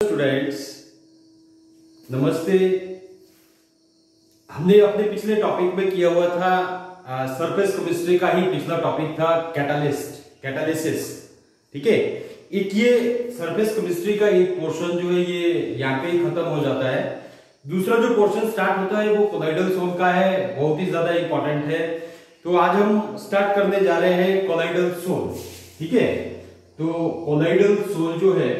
Students नमस्ते। हमने अपने पिछले टॉपिक में किया हुआ था सरफेस केमिस्ट्री का ही पिछला टॉपिक था कैटालिसिस। ठीक है, ये सरफेस केमिस्ट्री का एक पोर्शन जो है ये यहाँ पे ही खत्म हो जाता है। दूसरा जो पोर्शन स्टार्ट होता है वो कोलाइडल सोल का है, बहुत ही ज्यादा इंपॉर्टेंट है। तो आज हम स्टार्ट करने जा रहे हैं कोलाइडल सोल। ठीक है, तो कोलाइडल सोल जो है,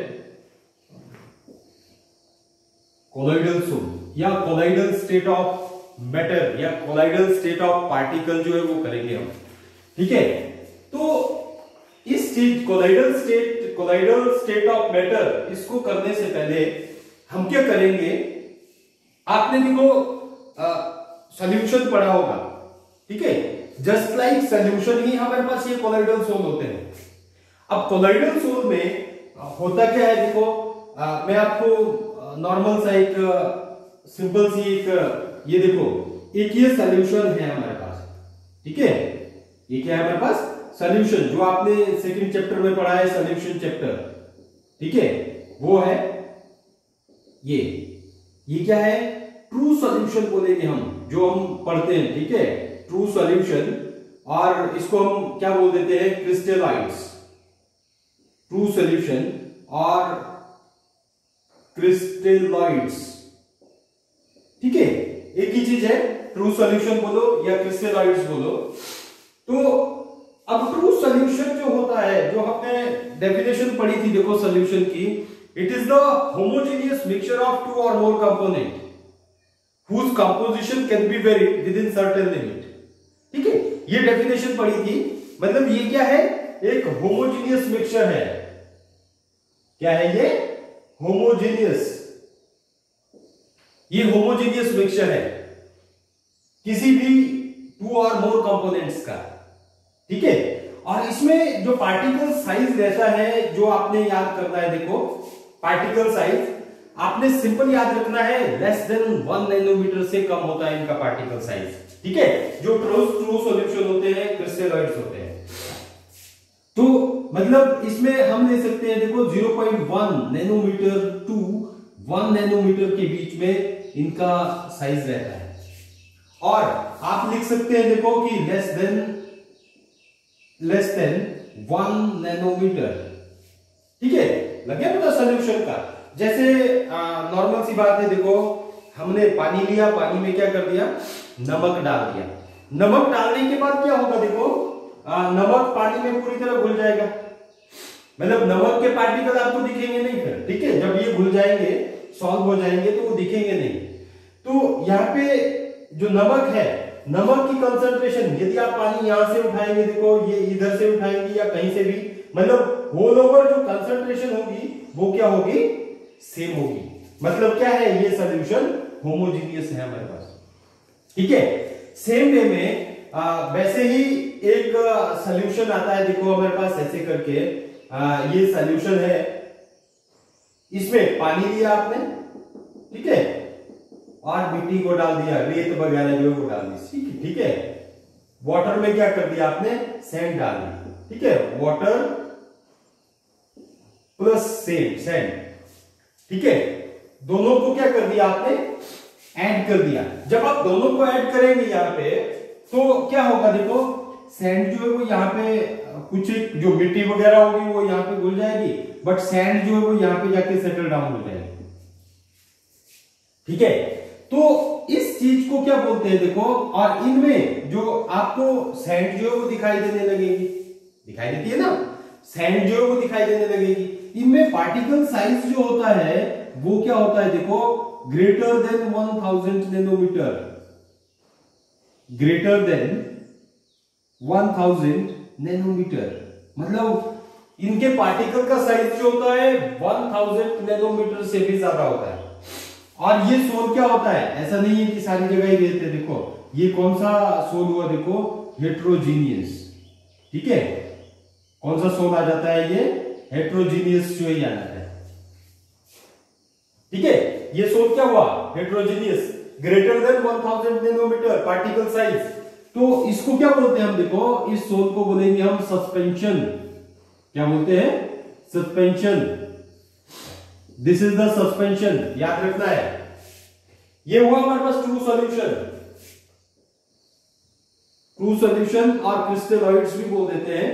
कोलाइडल सोल या कोलाइडल स्टेट ऑफ मैटर या कोलाइडल स्टेट ऑफ पार्टिकल जो है वो करेंगे हम। ठीक है, तो इस चीज कोलाइडल स्टेट ऑफ मैटर इसको करने से पहले हम क्या करेंगे, आपने देखो सॉल्यूशन पढ़ा होगा। ठीक है, जस्ट लाइक सॉल्यूशन ही हमारे पास ये कोलाइडल सोल होते हैं। अब कोलाइडल सोल में होता क्या है, देखो मैं आपको नॉर्मल सा एक सिंपल सी एक ये देखो, एक ये सॉल्यूशन है हमारे पास। ठीक है, ये क्या है हमारे पास सॉल्यूशन, जो आपने सेकंड चैप्टर में पढ़ा है सॉल्यूशन चैप्टर। ठीक है, वो है ये क्या है, ट्रू सॉल्यूशन बोलेंगे हम, जो हम पढ़ते हैं। ठीक है, ट्रू सॉल्यूशन, और इसको हम क्या बोल देते हैं, क्रिस्टलाइड्स। ट्रू सॉल्यूशन और क्रिस्टलाइड्स। ठीक है, एक ही चीज है, ट्रू सॉल्यूशन बोलो या क्रिस्टलाइड्स बोलो। तो अब ट्रू सॉल्यूशन जो होता है, जो हमने डेफिनेशन पढ़ी थी देखो सॉल्यूशन की, it is the homogeneous mixture of two or more component whose composition can be varied within certain limit। ठीक है, ये डेफिनेशन पढ़ी थी। मतलब ये क्या है, एक होमोजेनियस मिक्सचर है। क्या है ये, होमोजेनियस, ये होमोजेनियस मिक्सचर है किसी भी टू और मोर कंपोनेंट्स का। ठीक है, और इसमें जो पार्टिकल साइज रहता है, जो आपने याद करना है, देखो पार्टिकल साइज आपने सिंपल याद रखना है, लेस देन 1 नैनोमीटर से कम होता है इनका पार्टिकल साइज। ठीक है, जो ट्रू सॉल्यूशन होते हैं क्रिस्टलाइड्स होते हैं। तो मतलब इसमें हम ले सकते हैं, देखो 0.1 नैनोमीटर टू 1 नैनोमीटर के बीच में इनका साइज रहता है। और आप लिख सकते हैं देखो कि लेस देन 1 नैनोमीटर। ठीक है, लगे पता सॉल्यूशन का। जैसे नॉर्मल सी बात है, देखो हमने पानी लिया, पानी में क्या कर दिया, नमक डाल दिया। नमक डालने के बाद क्या होगा, देखो नमक पानी में पूरी तरह घुल जाएगा। मतलब नमक के पार्टिकल आपको दिखेंगे नहीं फिर। ठीक है, जब ये घुल जाएंगे, सॉल्व हो जाएंगे, तो वो दिखेंगे नहीं। तो यहाँ पे जो नमक है, नमक की कंसंट्रेशन, यदि आप पानी यहां से उठाएंगे, देखो ये इधर से उठाएंगे या कहीं से भी, मतलब होल ओवर जो कंसंट्रेशन होगी वो क्या होगी, सेम होगी। मतलब क्या है, ये सॉल्यूशन होमोजेनियस है हमारे पास। ठीक है, सेम वे में वैसे ही एक सॉल्यूशन आता है, देखो हमारे पास ऐसे करके ये सॉल्यूशन है, इसमें पानी लिया आपने, ठीक है, और मिट्टी को डाल दिया, रेत वगैरह जो वो डाल दी। ठीक है, वाटर में क्या कर दिया आपने, सैंड डाल दी। ठीक है, वाटर प्लस सैंड। ठीक है, दोनों को क्या कर दिया आपने, ऐड कर दिया। जब आप दोनों को ऐड करेंगे यहाँ पे, तो क्या होगा, देखो सैंड जो है वो यहाँ पे कुछ जो मिट्टी वगैरह होगी वो यहाँ पे घुल जाएगी, बट सैंड जो है वो यहाँ पे जाके सेटल डाउन हो जाएगी। ठीक है, तो इस चीज को क्या बोलते हैं, देखो, और इनमें जो आपको सैंड जो है वो दिखाई देने लगेगी, दिखाई देती है ना, सैंड जो है वो दिखाई देने लगेगी। इनमें पार्टिकल साइज जो होता है वो क्या होता है, देखो greater than 1000 nanometer, greater than 1000 nanometer. मतलब इनके पार्टिकल का साइज जो होता है 1000 नैनोमीटर से भी ज्यादा होता है। और ये सोल क्या होता है, ऐसा नहीं है कि सारी जगह ही रहते, देखो ये कौन सा सोल हुआ, देखो हेट्रोजीनियस। ठीक है, कौन सा सोल आ जाता है, ये हेट्रोजीनियस जो ही आ जाता है। ठीक है, ये सोल क्या हुआ, heterogeneous, greater than 1000 nanometer particle size. तो इसको क्या बोलते हैं हम, देखो इस सोल को बोलेंगे हम सस्पेंशन। क्या बोलते हैं, suspension. This is the suspension, याद रखना है। ये हुआ हमारे पास ट्रू सॉल्यूशन, ट्रू सॉल्यूशन और क्रिस्टलॉइड्स भी बोल देते हैं।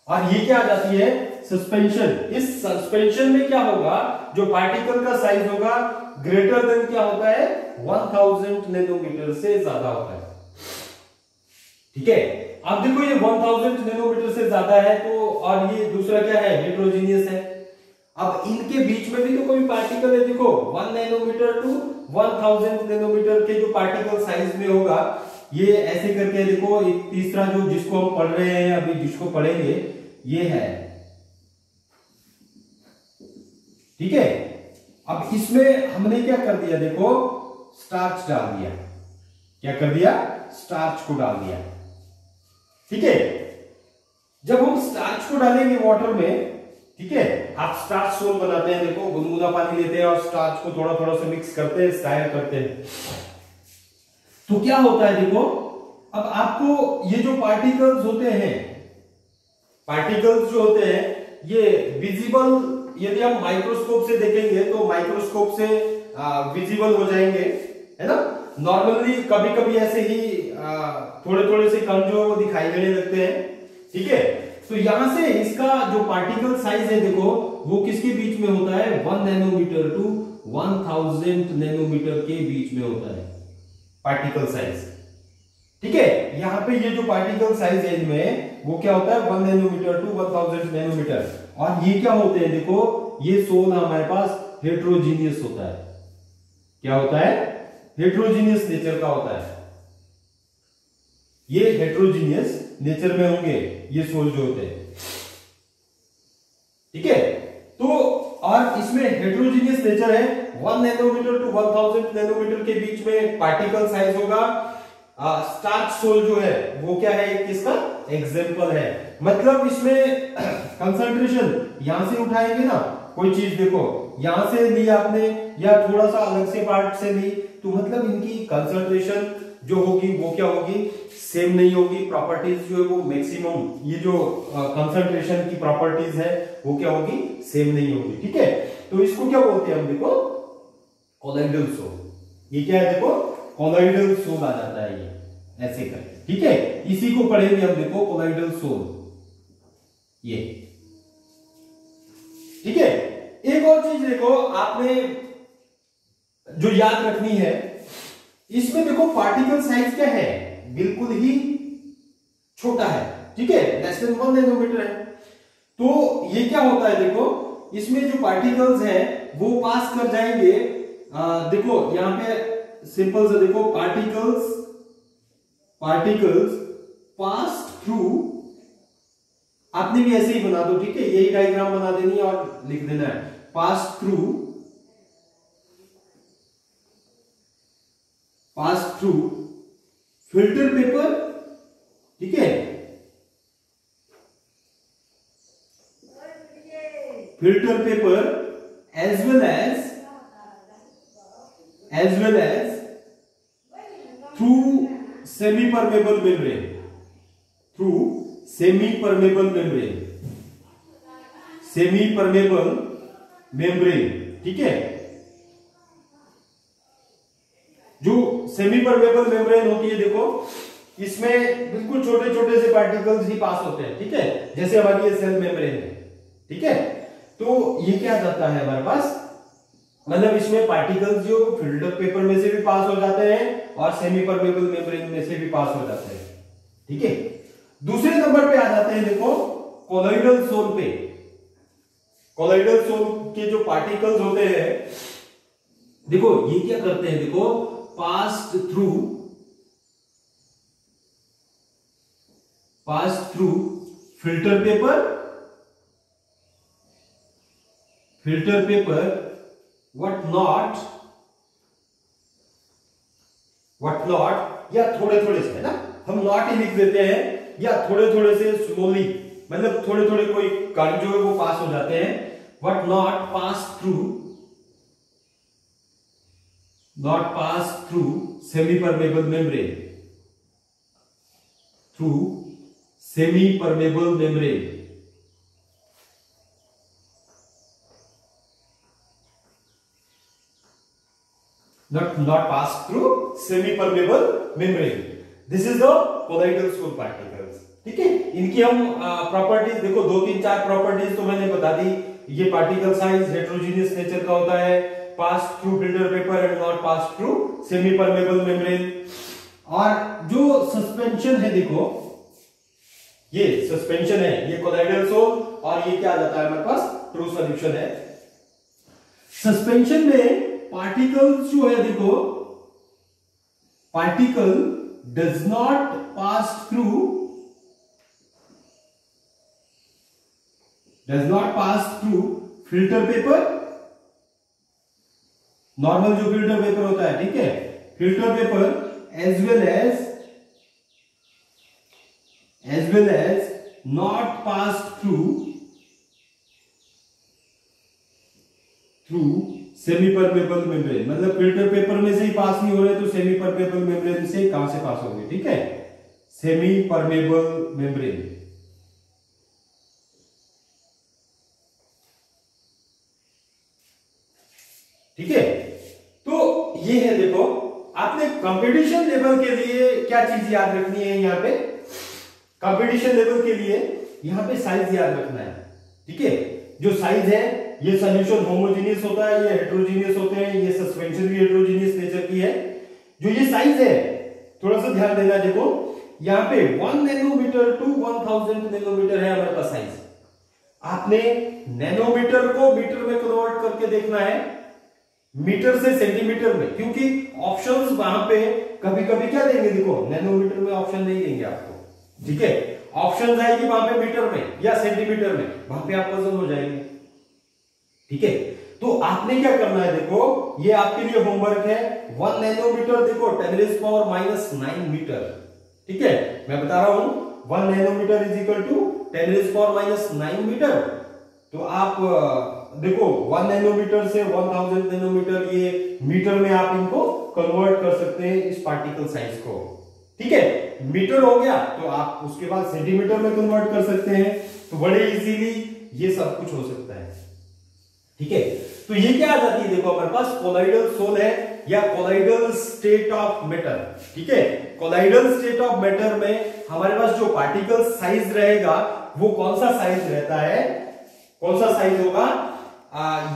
और ये क्या आ जाती है, सस्पेंशन। इस सस्पेंशन में क्या होगा, जो पार्टिकल का साइज होगा ग्रेटर देन क्या होता है, 1000 नैनोमीटर से ज्यादा होता है। ठीक है, अब देखो ये 1000 नैनोमीटर से ज्यादा है तो, और ये दूसरा क्या है, हेट्रोजीनियस है। अब इनके बीच में भी तो कोई पार्टिकल है, देखो 1 नैनोमीटर टू 1000 नैनोमीटर के जो पार्टिकल साइज में होगा, ये ऐसे करके देखो, एक तीसरा जो जिसको हम पढ़ रहे हैं अभी, जिसको पढ़ेंगे, ये है। ठीक है, अब इसमें हमने क्या कर दिया, देखो स्टार्च डाल दिया। क्या कर दिया, स्टार्च को डाल दिया। ठीक है, जब हम स्टार्च को डालेंगे वाटर में, ठीक है, आप स्टार्च सोल बनाते हैं, देखो गुनगुना पानी लेते हैं और स्टार्च को थोड़ा थोड़ा सा मिक्स करते हैं, स्टायर करते हैं, तो क्या होता है, देखो अब आपको ये जो पार्टिकल्स होते हैं, पार्टिकल्स जो होते हैं ये विजिबल, यदि हम माइक्रोस्कोप से देखेंगे तो माइक्रोस्कोप से विजिबल हो जाएंगे, है ना। नॉर्मली कभी कभी ऐसे ही थोड़े थोड़े से कण जो वो दिखाई देने लगते हैं। ठीक है, तो यहां से इसका जो पार्टिकल साइज है, देखो वो किसके बीच में होता है, 1 नैनोमीटर टू 1000 नैनोमीटर के बीच में होता है पार्टिकल साइज। ठीक है, यहां पे ये जो पार्टिकल साइज है इनमें, वो क्या होता है, 1 नैनोमीटर टू 1000 नैनोमीटर। और ये क्या होते हैं, देखो ये सोल हमारे पास हेट्रोजीनियस होता है। क्या होता है, हेट्रोजीनियस नेचर का होता है। ये हेट्रोजीनियस नेचर में होंगे ये सोल जो होते हैं। ठीक है, तो और इसमें हेट्रोजीनियस नेचर है, 1 नैनोमीटर टू 1000 नैनोमीटर के बीच में पार्टिकल साइज होगा। स्टार्च सोल जो है वो क्या है, एक किसका एग्जाम्पल है। मतलब इसमें कंसंट्रेशन यहां से उठाएंगे ना कोई चीज, देखो यहां से ली आपने या थोड़ा सा अलग से पार्ट से ली, तो मतलब इनकी कंसंट्रेशन जो होगी वो क्या होगी, सेम नहीं होगी। प्रॉपर्टीज जो है वो मैक्सिमम, ये जो कंसंट्रेशन की प्रॉपर्टीज है वो क्या होगी, सेम नहीं होगी। ठीक है, तो इसको क्या बोलते हैं हम, देखो कोलॉइडल सोल। ये क्या है, देखो कोलॉइडल सोल आ जाता है ये, ऐसे करके। ठीक है, इसी को पढ़ेंगे हम, देखो कोलॉइडल सोल ये। ठीक है, एक और चीज देखो आपने जो याद रखनी है, इसमें देखो पार्टिकल साइज क्या है, बिल्कुल ही छोटा है। ठीक है, लेस देन 1 नैनोमीटर है। तो ये क्या होता है, देखो इसमें जो पार्टिकल्स है वो पास कर जाएंगे। देखो यहां पे सिंपल से देखो, पार्टिकल्स पास थ्रू, आपने भी ऐसे ही बना दो। ठीक है, यही डायग्राम बना देनी है और लिख देना है, पास थ्रू फिल्टर पेपर। ठीक है, filter paper as well as through semi permeable membrane, through semi permeable membrane. ठीक है, जो सेमी परमेबल मेम्ब्रेन होती है, देखो इसमें बिल्कुल छोटे छोटे से पार्टिकल्स ही पास होते हैं। ठीक है, जैसे हमारी ये सेल मेम्ब्रेन है। ठीक है, तो ये क्या जाता है हमारे पास, मतलब इसमें पार्टिकल्स जो फिल्टर पेपर में से भी पास हो जाते हैं और सेमी परमेबल मेम्ब्रेन में से भी पास हो जाते हैं। ठीक है, दूसरे नंबर पे आ जाते हैं, देखो कोलॉइडल सोल पे। कोलॉइडल सोल के जो पार्टिकल्स होते हैं, देखो ये क्या करते हैं, देखो पास through filter paper what not, या थोड़े थोड़े से, है ना, हम नॉट ही लिख देते हैं, या थोड़े थोड़े से स्लोली, मतलब थोड़े थोड़े कोई कण जो है वो पास हो जाते हैं। What not pass through semi permeable membrane, not pass through semi-permeable membrane. This is the colloidal soul particles. ठीक है, इनकी हम प्रॉपर्टीज देखो, 2-3-4 प्रॉपर्टीज तो मैंने बता दी। ये पार्टिकल साइज हेटेरोजेनियस नेचर का होता है, पास through filter paper and not pass through semi permeable membrane. और जो सस्पेंशन है देखो, ये सस्पेंशन है, ये कोलॉइडल सोल, और ये क्या आ जाता है हमारे पास, ट्रू सॉल्यूशन है। सस्पेंशन में पार्टिकल्स जो है देखो, particle does not pass through filter paper, normal जो फिल्टर पेपर होता है, ठीक है, filter paper as well as not pass through semi permeable membrane. मतलब फिल्टर पेपर में से ही पास नहीं हो रहे तो सेमी परमेबल मेम्ब्रेन से कहां से पास होंगे, ठीक है, सेमी परमेबल मेम्ब्रेन। ठीक है, तो ये है देखो, आपने कंपटीशन लेवल के लिए क्या चीज याद रखनी है यहाँ पे, कंपटीशन लेवल के लिए यहाँ पे साइज याद रखना है। ठीक है, जो साइज है, ये सॉल्यूशन होमोजेनियस होता है, ये हेटेरोजेनियस होते हैं, ये सस्पेंशन भी हेटेरोजेनियस नेचर की है। जो ये साइज है, थोड़ा सा ध्यान देना, देखो यहाँ पे 1 नैनोमीटर टू 1000 नैनोमीटर है हमारे पास साइज। आपने नैनोमीटर को मीटर में कन्वर्ट करके देखना है, मीटर से सेंटीमीटर में, क्योंकि ऑप्शंस वहां पे कभी कभी क्या देंगे, देखो नैनोमीटर में ऑप्शन नहीं देंगे आपको, ठीक है, ऑप्शन आएगी वहां पे मीटर में या सेंटीमीटर में, वहां पे आप पजल हो जाएंगे। ठीक है, तो आपने क्या करना है, देखो ये आपके लिए होमवर्क है, 1 नैनोमीटर देखो 10⁻⁹ मीटर। ठीक है, मैं बता रहा हूं 1 nanometer is equal to 10⁻⁹ meter. तो आप देखो 1 नैनोमीटर से 1000 नैनोमीटर, ये मीटर में आप इनको कन्वर्ट कर सकते हैं, इस पार्टिकल साइज को। ठीक है, मीटर हो गया तो आप उसके बाद सेंटीमीटर में कन्वर्ट कर सकते हैं, तो बड़े इजीली ये सब कुछ हो सकता है। ठीक है, तो ये क्या आ जाती है, देखो हमारे पास कोलॉइडल सोल है या कोलॉइडल स्टेट ऑफ मैटर। ठीक है, कोलॉइडल स्टेट ऑफ मैटर में हमारे पास जो पार्टिकल साइज रहेगा वो कौन सा साइज रहता है, कौन सा साइज होगा,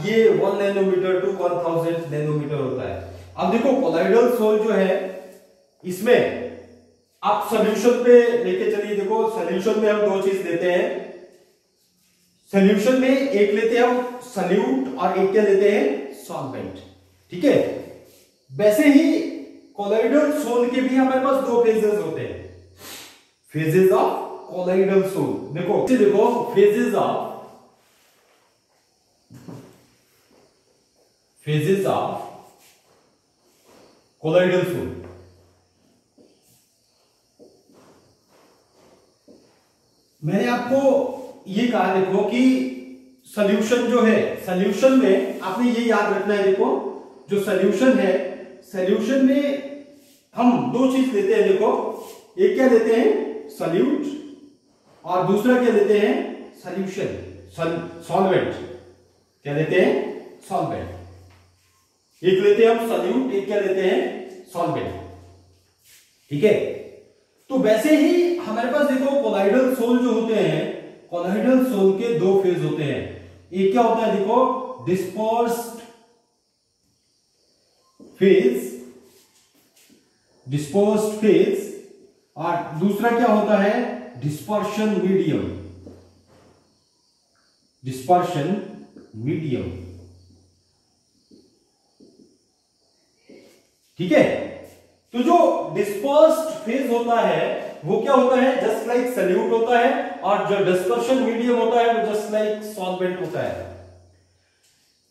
ये 1 नैनोमीटर टू 1000 नैनोमीटर होता है। अब देखो कोलॉइडल सोल जो है, इसमें आप सॉल्यूशन पे लेके चलिए, देखो सॉल्यूशन में हम दो चीज लेते हैं, सॉल्यूशन में एक लेते हैं हम सॉल्यूट और एक क्या लेते हैं, सॉल्वेंट। ठीक है, वैसे ही कोलॉइडल सोल के भी हमारे पास दो फेजेस होते हैं, फेजेस ऑफ कोलॉइडल सोल। देखो फेजेस ऑफ कोलॉइडल सोल। मैंने आपको ये कहा, देखो कि सॉल्यूशन जो है, सॉल्यूशन में आपने ये याद रखना है, देखो जो सॉल्यूशन है, सॉल्यूशन में हम दो चीज लेते हैं, देखो एक क्या लेते हैं, सॉल्यूट, और दूसरा क्या लेते हैं, सॉल्यूशन, सॉल्वेंट। क्या लेते हैं, सॉल्वेंट। एक लेते हैं हम सॉल्यूट, एक क्या लेते हैं, सॉल्वेंट। ठीक है, तो वैसे ही हमारे पास देखो कोलॉइडल सोल जो होते हैं, कोलॉइडल सोल के दो फेज होते हैं, एक क्या होता है, देखो डिस्पर्स्ड फेज, और दूसरा क्या होता है, डिस्पर्शन मीडियम। ठीक है, तो जो डिस्पर्स्ड फेज होता है वो क्या होता है, जस्ट लाइक सॉल्यूट होता है, और जो डिस्पर्शन मीडियम होता है वो जस्ट लाइक सॉल्वेंट होता है।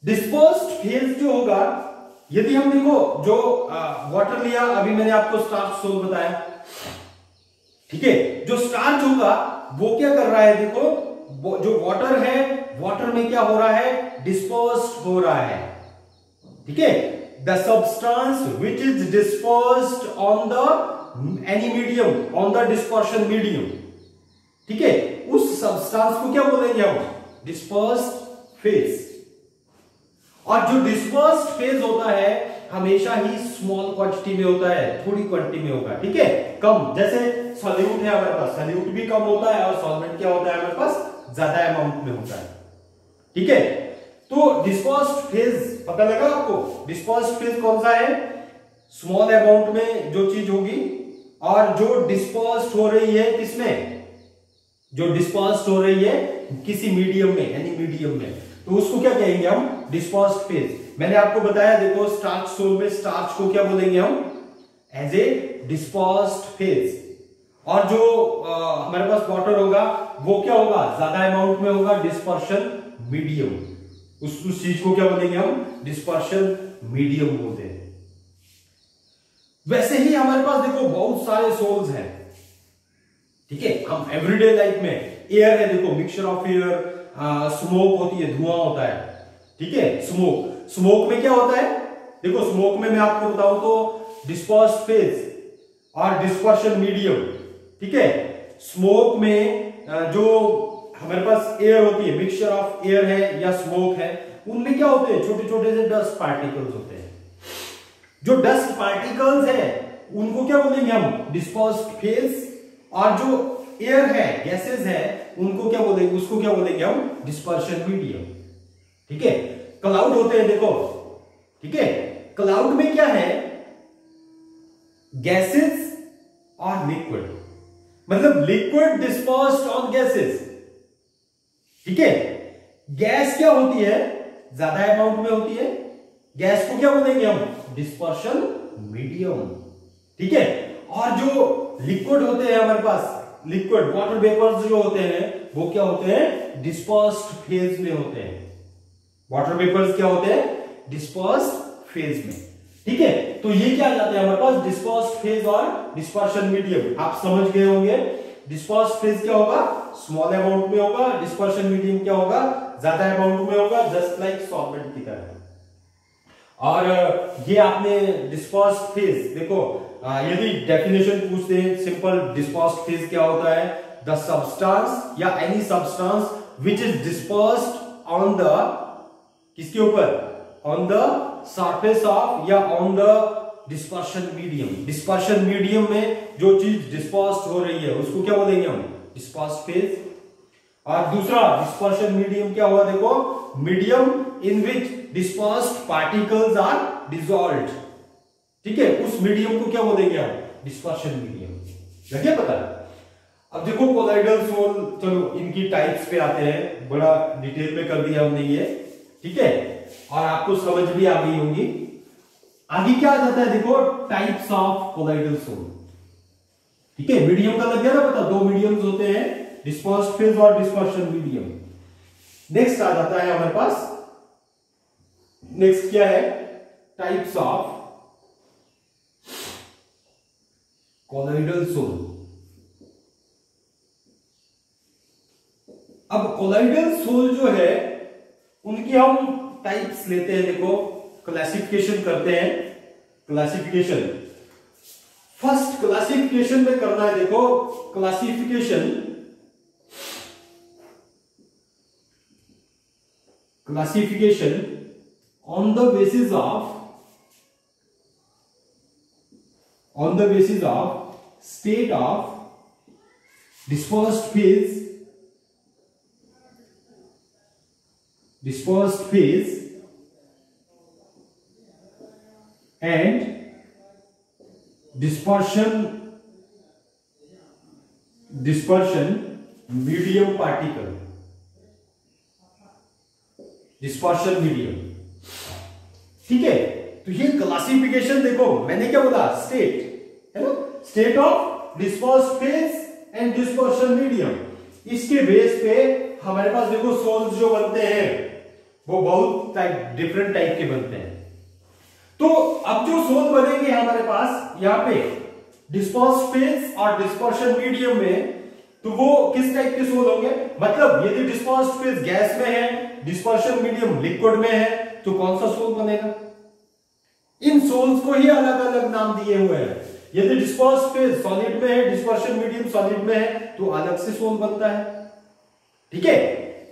डिस्पर्स्ड फेज जो होगा, यदि हम देखो जो वाटर लिया, अभी मैंने आपको स्टार्च सोल बताया, ठीक है, जो स्टार्च होगा वो क्या कर रहा है, देखो जो वाटर है, वाटर में क्या हो रहा है, डिस्पर्स्ड हो रहा है। ठीक है, the substance which is dispersed on the any medium, on the dispersion medium, ठीक है, उस सब्सटेंस को क्या बोलेंगे हम, डिस्पर्स्ड फेज। और जो डिस्पर्स्ड फेज होता है हमेशा ही स्मॉल क्वांटिटी में होता है, थोड़ी क्वांटिटी में होगा, ठीक है, कम। जैसे सॉल्यूट है हमारे पास, सॉल्यूट भी कम होता है, और सॉल्वेंट क्या होता है हमारे पास, ज्यादा अमाउंट में होता है, ठीक है। तो डिस्पर्स्ड फेज पता लगा आपको, डिस्पर्स्ड फेज कौन सा है, स्मॉल अमाउंट में जो चीज होगी, और जो डिस्पर्स्ड हो रही है किसमें, जो डिस्पर्स्ड हो रही है किसी मीडियम में, यानी मीडियम में, तो उसको क्या कहेंगे हम, डिस्पर्स्ड फेज। मैंने आपको बताया, देखो स्टार्च सोल में स्टार्च को क्या बोलेंगे हम, एज ए डिस्पर्स्ड फेज। और जो हमारे पास वाटर होगा वो क्या होगा, ज्यादा अमाउंट में होगा, डिस्पर्शन मीडियम। उस चीज को क्या बोलेंगे हम, डिस्पर्शन मीडियम बोलते हैं। वैसे ही हमारे पास देखो बहुत सारे सोल्स हैं, ठीक है। हम एवरीडे लाइफ में एयर है, देखो मिक्सचर ऑफ एयर, स्मोक होती है, धुआं होता है, ठीक है। स्मोक में क्या होता है, देखो स्मोक में मैं आपको बताऊं तो डिस्पर्स्ड फेज और डिस्पर्शन मीडियम, ठीक है। स्मोक में जो हमारे पास एयर होती है, मिक्सचर ऑफ एयर है या स्मोक है, उनमें क्या होते हैं, छोटे छोटे से डस्ट पार्टिकल्स होते हैं। जो डस्ट पार्टिकल्स है उनको क्या बोलेंगे हम, डिस्पर्स्ड फेज। और जो एयर है, गैसेस है, उनको क्या बोलेंगे, उसको क्या बोलेंगे हम, डिस्पर्शन मीडियम, ठीक है। क्लाउड होते हैं, देखो, ठीक है। क्लाउड में क्या है, गैसेस और लिक्विड, मतलब लिक्विड डिस्पर्स्ड ऑन गैसेस, ठीक है। गैस क्या होती है, ज्यादा अमाउंट में होती है, गैस को क्या बोलेंगे हम, डिस्पर्शन मीडियम, ठीक है। और जो लिक्विड होते हैं हमारे पास, लिक्विड वाटर वेपर्स जो होते हैं वो क्या होते हैं, डिस्पर्स्ड फेज में होते हैं। वाटर वेपर्स क्या होते हैं, डिस्पर्स्ड फेज में, ठीक है। तो ये क्या आ जाते हैं हमारे पास, डिस्पर्स्ड फेज और डिस्पर्शन मीडियम। आप समझ गए होंगे, डिस्पर्स्ड फेज क्या होगा, स्मॉल अमाउंट में होगा, डिस्पर्शन मीडियम क्या होगा, ज्यादा अमाउंट में होगा, जस्ट लाइक सॉल्वेंट की तरह। और ये आपने डिस्पर्स्ड फेज देखो, यदि डेफिनेशन पूछते हैं सिंपल, डिस्पर्स्ड फेज क्या होता है, द सब्सटेंस या any substance which is dispersed on the, किसके ऊपर, ऑन द सरफेस ऑफ या on the dispersion medium. Dispersion medium में जो चीज डिस्पर्स्ड हो रही है उसको क्या बोलेंगे हम, डिस्पर्स्ड फेज। और दूसरा डिस्पर्शन मीडियम क्या हुआ, देखो, medium in which dispersed particles are dissolved, ठीक है, उस मीडियम को क्या बोलेंगे हम, डिस्पर्शन मीडियम। लगे पता। अब देखो कोलाइडल सोल, चलो इनकी टाइप्स पे आते हैं, बड़ा डिटेल में कर दिया हमने ये, ठीक है, और आपको समझ भी आ गई होंगी। आगे क्या आ जाता है, देखो टाइप्स ऑफ कोलाइडल सोल, ठीक है। मीडियम का लग गया ना पता, दो मीडियम्स होते हैं, डिस्पर्स्ड फेज और डिस्पर्शन मीडियम। नेक्स्ट आ जाता है हमारे पास, नेक्स्ट क्या है, टाइप्स ऑफ कोलाइडल सोल। अब कोलाइडल सोल जो है उनकी हम टाइप्स लेते हैं, देखो क्लासिफिकेशन करते हैं, क्लासिफिकेशन। फर्स्ट क्लासिफिकेशन में करना है, देखो classification, classification on the basis of state of dispersed phase and dispersion medium particle, dispersion medium, ठीक है। तो ये क्लासिफिकेशन देखो, मैंने क्या बोला, स्टेट है ना, state of dispersed phase and dispersion medium. इसके बेस पे हमारे पास देखो सोल्स जो बनते हैं वो बहुत डिफरेंट टाइप के बनते हैं। तो अब जो सोल बनेंगे हमारे पास यहाँ पे डिस्पर्स्ड फेज और डिस्पर्शन मीडियम में, तो वो किस टाइप के सोल होंगे, मतलब यदि डिस्पर्स्ड फेज गैस में है, डिस्पर्शन मीडियम लिक्विड में है, तो कौन सा सोल बनेगा। इन सोल्स को ही अलग अलग नाम दिए हुए हैं। यदि डिस्पर्स्ड फेज सॉलिड में है, डिस्पर्शन मीडियम सॉलिड में है, तो अलग से सोल बनता है, ठीक है।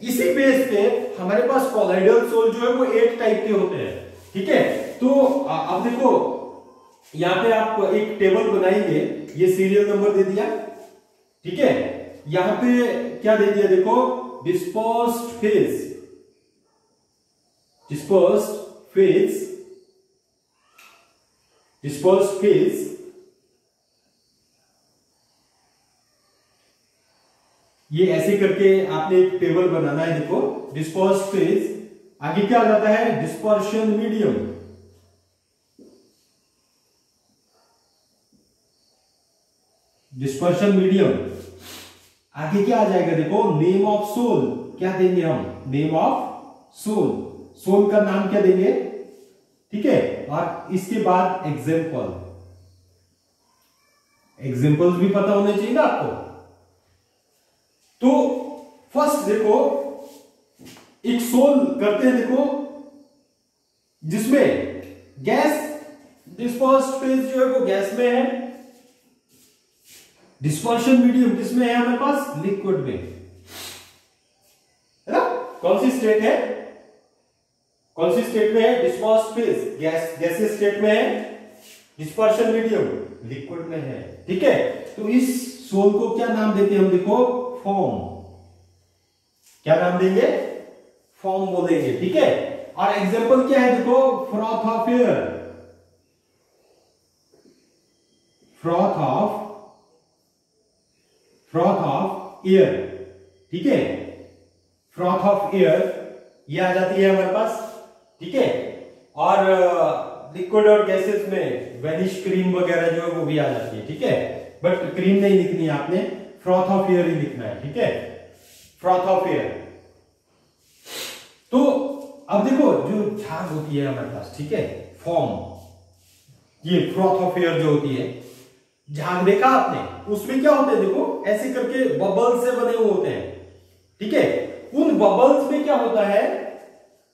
इसी बेस पे हमारे पास कोलाइडल सोल जो है वो 8 टाइप के होते हैं, ठीक है, तो अब देखो यहां पे आप एक टेबल बनाएंगे, ये सीरियल नंबर दे दिया, ठीक है। यहां पे क्या दे दिया देखो, dispersed phase, dispersed phase, dispersed phase, ये ऐसे करके आपने एक टेबल बनाना है। देखो डिस्पर्स्ड फेज, आगे क्या आ जाता है, डिस्पर्शन मीडियम, डिस्पर्शन मीडियम। आगे क्या आ जाएगा देखो, नेम ऑफ सोल, क्या देंगे हम, नेम ऑफ सोल, सोल का नाम क्या देंगे, ठीक है। और इसके बाद एग्जाम्पल, एग्जाम्पल्स भी पता होने चाहिए ना आपको। तो फर्स्ट देखो एक सोल करते हैं, देखो जिसमें गैस, डिस्पर्स्ड फेज जो है वो गैस में है, डिस्पर्शन मीडियम किसमें है हमारे पास, लिक्विड में, है ना। कौन सी स्टेट है, कौन सी स्टेट में है, dispersed phase gas, gases state में है, डिस्पर्शन मीडियम लिक्विड में है, ठीक है। तो इस सोल को क्या नाम देते हैं हम, देखो फॉर्म, क्या नाम देंगे, फॉर्म बोलेंगे, ठीक है। और एग्जांपल क्या है देखो, froth of air, froth of air, ठीक है, फ्रॉथ ऑफ एयर ये आ जाती है हमारे पास, ठीक है। और लिक्विड और गैसेस में वेनिश क्रीम वगैरह जो है वो भी आ जाती है, ठीक है। बट क्रीम नहीं लिखनी है आपने, फ्रॉथ ऑफ एयर ही लिखना है, ठीक है, फ्रॉथ ऑफ एयर। तो अब देखो जो झाग होती है हमारे पास, ठीक है, फॉर्म, ये फ्रॉथ ऑफ एयर जो होती है, झाग देखा आपने, उसमें क्या होते हैं देखो, ऐसे करके बबल्स से बने हुए होते हैं, ठीक है। उन बबल्स में क्या होता है,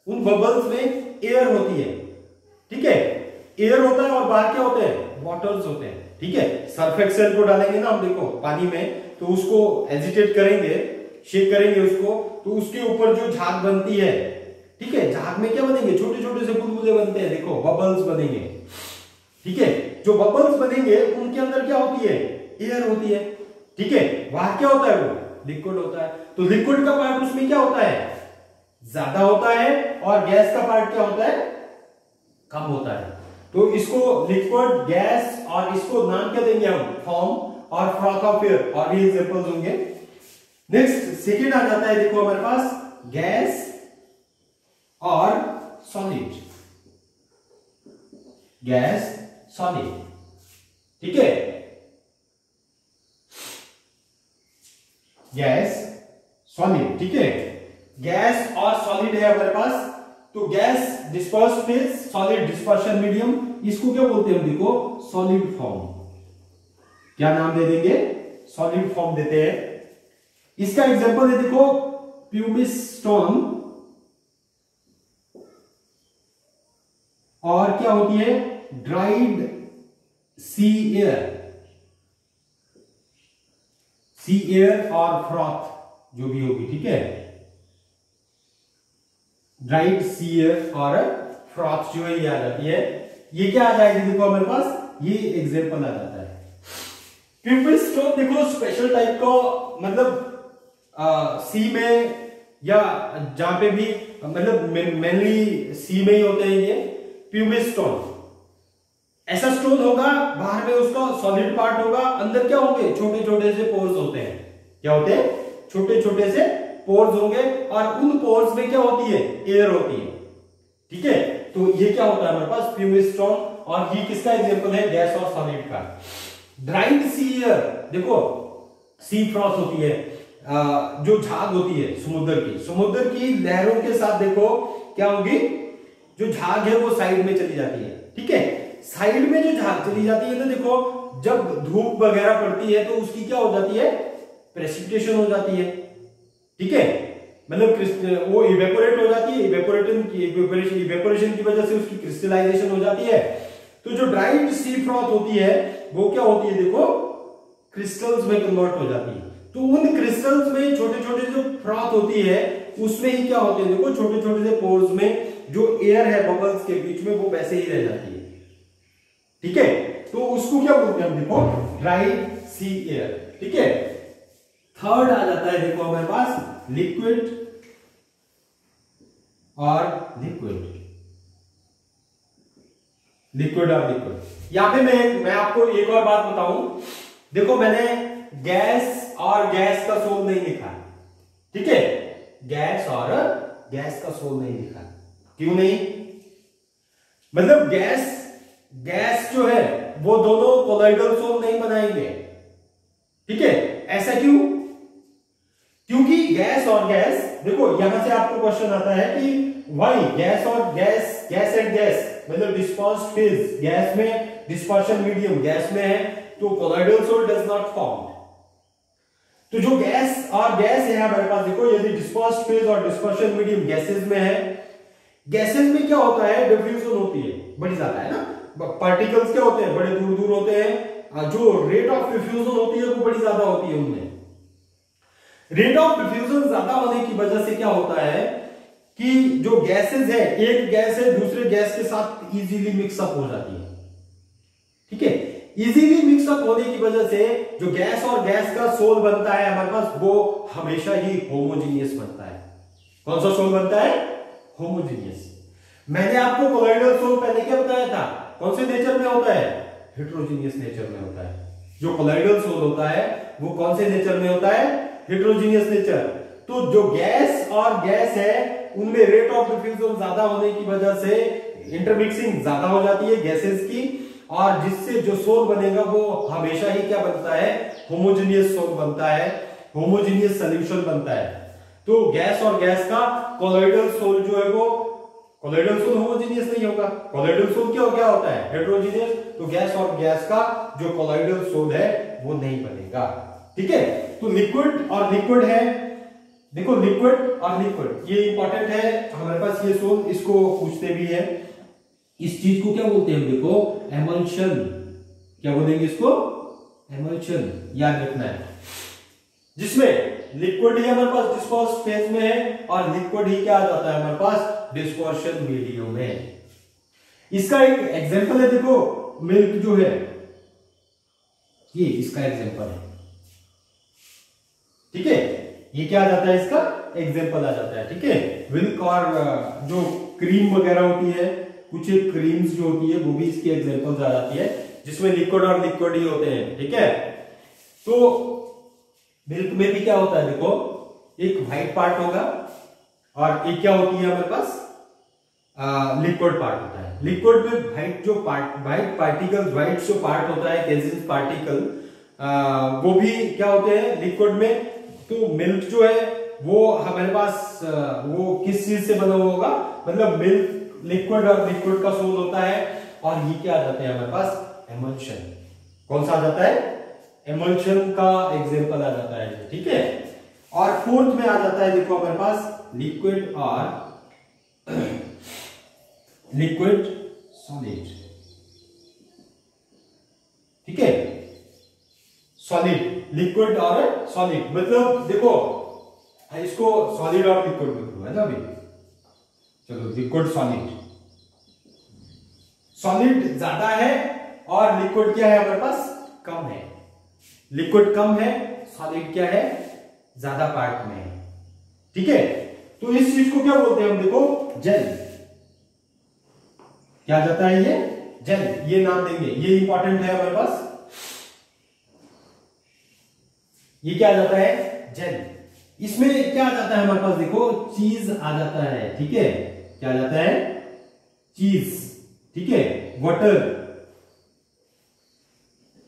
उन बबल्स में एयर होती है, ठीक है, एयर होता है और बाहर क्या होते हैं, वाटर्स होते हैं, ठीक है। सर्फ एक्सेल को डालेंगे ना हम देखो पानी में, तो उसको एजिटेट करेंगे, शेक करेंगे उसको, तो उसके ऊपर जो झाग बनती है, ठीक है, झाग में क्या बनेंगे, छोटे छोटे से बुलबुले बनते हैं, देखो बबल्स बनेंगे, ठीक है। जो बबल्स बनेंगे उनके अंदर क्या होती है, एयर होती है, ठीक है। बाहर क्या होता है, वो लिक्विड होता है। तो लिक्विड का पार्ट उसमें क्या होता है, ज्यादा होता है, और गैस का पार्ट क्या होता है, कम होता है। तो इसको लिक्विड, गैस, और इसको नाम क्या देंगे हम, फॉर्म और फ्रॉथ ऑफ एयर, और भी एग्जांपल्स होंगे। नेक्स्ट सेकंड आ जाता है देखो हमारे पास, गैस और सॉलिड, गैस सॉलिड, ठीक है, गैस सॉलिड, ठीक है। गैस और सॉलिड है हमारे पास। तो gas dispersed phase, solid dispersion medium, इसको क्या बोलते हैं देखो, सॉलिड फॉर्म, क्या नाम दे देंगे, सॉलिड फॉर्म देते हैं। इसका एग्जांपल है देखो, प्यूमिस स्टोन, और क्या होती है, ड्राइड सी एयर, सी एयर और फ्रॉथ जो भी होगी, ठीक है, ड्राइड सी एयर और फ्रॉथ जो है ये आ जाती है। ये क्या आ जाएगी देखो हमारे पास, ये एग्जांपल आ जाता है। प्यूमिस स्टोन देखो स्पेशल टाइप का, मतलब सी में या जहां पे भी, मतलब मेनली सी में ही होते हैं ये प्यूमिस स्टोन। ऐसा स्टोन होगा, बाहर में उसका सॉलिड पार्ट होगा, अंदर क्या होंगे, छोटे छोटे से पोर्स होते हैं, क्या होते हैं, छोटे छोटे से पोर्स होंगे, और उन पोर्स में क्या होती है, एयर होती है, ठीक है। तो ये क्या होता है हमारे पास, प्यूमिस स्टोन, और ये किसका एग्जांपल है, गैस और सॉलिड का। ड्राइड सी एयर देखो, सी फ्रॉथ होती है, जो झाग होती है समुद्र की लहरों के साथ देखो क्या होगी, जो झाग है वो साइड में चली जाती है, ठीक है। साइड में जो झाग चली जाती है ना देखो, जब धूप वगैरह पड़ती है तो उसकी क्या हो जाती है, प्रेसिपिटेशन हो जाती है, ठीक है, मतलब वो इवेपोरेट हो जाती है, इवेपोरेशन की वजह से उसकी क्रिस्टलाइजेशन हो जाती है। तो जो ड्राइड सी फ्रॉथ होती है वो क्या होती है देखो, क्रिस्टल्स में कन्वर्ट हो जाती है। तो उन क्रिस्टल्स में छोटे छोटे जो फ्रॉथ होती है उसमें ही क्या होते हैं देखो, छोटे छोटे से पोर्स में जो एयर है बबल्स के बीच में वो वैसे ही रह जाती है, ठीक है। तो उसको क्या बोलते हैं हम, देखो ड्राई सी एयर, ठीक है। थर्ड आ जाता है देखो हमारे पास लिक्विड और लिक्विड, लिक्विड और लिक्विड। यहां पे मैं आपको एक और बात बताऊं, देखो मैंने गैस और गैस का सोल नहीं लिखा, ठीक है। गैस और गैस का सोल नहीं लिखा, क्यों नहीं? मतलब गैस जो है वो दोनों कोलाइडल सोल नहीं बनाएंगे, ठीक है। ऐसा क्यों? क्योंकि गैस और गैस, देखो यहां से आपको क्वेश्चन आता है कि वाई गैस और गैस, गैस एंड गैस, मतलब डिस्पर्स्ड फेज, गैस में डिस्पर्शन मीडियम गैस में है तो colloidal sol does not form. तो जो गैस और गैस है हमारे पास, देखो यदि डिस्पर्स्ड फेज और डिस्पर्शन मीडियम गैसेस में है, गैसेस में क्या होता है, डिफ्यूजन होती है बड़ी ज्यादा, है ना। पार्टिकल्स क्या होते हैं, बड़े दूर दूर होते हैं, जो रेट ऑफ डिफ्यूजन होती है वो बड़ी ज्यादा होती है उनमें। रेट ऑफ डिफ्यूजन ज्यादा होने की वजह से क्या होता है कि जो गैसेस है, एक गैस है दूसरे गैस के साथ इजीली मिक्सअप हो जाती है, ठीक है। इजीली मिक्सअप होने की वजह से जो गैस और गैस का सोल बनता है हमारे पास, वो हमेशा ही होमोजीनियस बनता है। कौन सा सोल बनता है? होमोजीनियस। मैंने आपको कोलाइडल सोल पहले क्या बताया था, कौन से नेचर में होता है? हेटेरोजीनियस नेचर में होता है। जो कोलाइडल सोल होता है वो कौन से नेचर में होता है? Heterogeneous nature. तो जो गैस और गैस है उनमें रेट ऑफ डिफ्यूजन ज्यादा होने की वजह से इंटरमिक्सिंग ज्यादा हो जाती है गैसेस की, और जिससे जो सोल बनेगा वो हमेशा ही क्या बनता है? होमोजीनियस सोल बनता है, होमोजीनियस सॉल्यूशन बनता है। तो गैस और गैस का कोलाइडल सोल जो है वो, कोलाइडल सोल होमोजीनियस नहीं होगा, कोलाइडल सोल क्या होता है? हेटेरोजीनियस। तो गैस और गैस का जो कोलाइडल सोल है वो नहीं बनेगा, ठीक है। तो लिक्विड और लिक्विड है, देखो लिक्विड और लिक्विड ये इंपॉर्टेंट है हमारे पास ये सोल, इसको पूछते भी है। इस चीज को क्या बोलते हैं, देखो एमल्शन, क्या बोलेंगे इसको? एमल्शन, याद रखना है। जिसमें लिक्विड ही हमारे पास डिस्पर्स फेज में है और लिक्विड ही क्या आ जाता है हमारे पास? डिस्पर्शन मीडियम में। इसका एक एग्जांपल है, देखो मिल्क जो है ये इसका एग्जांपल है, ठीक है। ये क्या आ जाता है? इसका एग्जांपल आ जाता है, ठीक है। मिल्क और जो क्रीम वगैरह होती है, कुछ एक क्रीम्स जो होती है वो भी इसकी एग्जांपल्स आ जाती है, जिसमें लिक्विड और लिक्विड ही होते हैं, ठीक है। तो मिल्क में भी क्या होता है, देखो एक व्हाइट पार्ट होगा और एक क्या होती है हमारे पास? लिक्विड पार्ट होता है। लिक्विड में व्हाइट जो व्हाइट पार्टिकल, व्हाइट जो पार्ट होता है गैसेस पार्टिकल, वो भी क्या होते हैं लिक्विड में। तो मिल्क जो है वो हमारे पास वो किस चीज से बना हुआ होगा? मतलब मिल्क लिक्विड और लिक्विड का सोल होता है, और ये क्या आ जाते हैं हमारे पास? एमल्शन। कौन सा आ जाता है? एमल्शन का एग्जांपल आ जाता है, ठीक है। और फोर्थ में आ जाता है देखो हमारे पास लिक्विड और लिक्विड सॉलिड, ठीक है। सॉलिड, लिक्विड और सॉलिड, मतलब देखो इसको सॉलिड और लिक्विड में है ना अभी, चलो लिक्विड सॉलिड, सॉलिड ज्यादा है और लिक्विड क्या है हमारे पास? कम है। लिक्विड कम है, सॉलिड क्या है? ज्यादा पार्ट में है, ठीक है। तो इस चीज को क्या बोलते हैं हम, देखो जेल। क्या जाता है ये? जेल, ये नाम देंगे, ये इंपॉर्टेंट है हमारे पास। ये क्या जाता है? जेल। इसमें क्या आ जाता है हमारे पास? देखो चीज आ जाता है, ठीक है। क्या आ जाता है? चीज, ठीक है। वाटर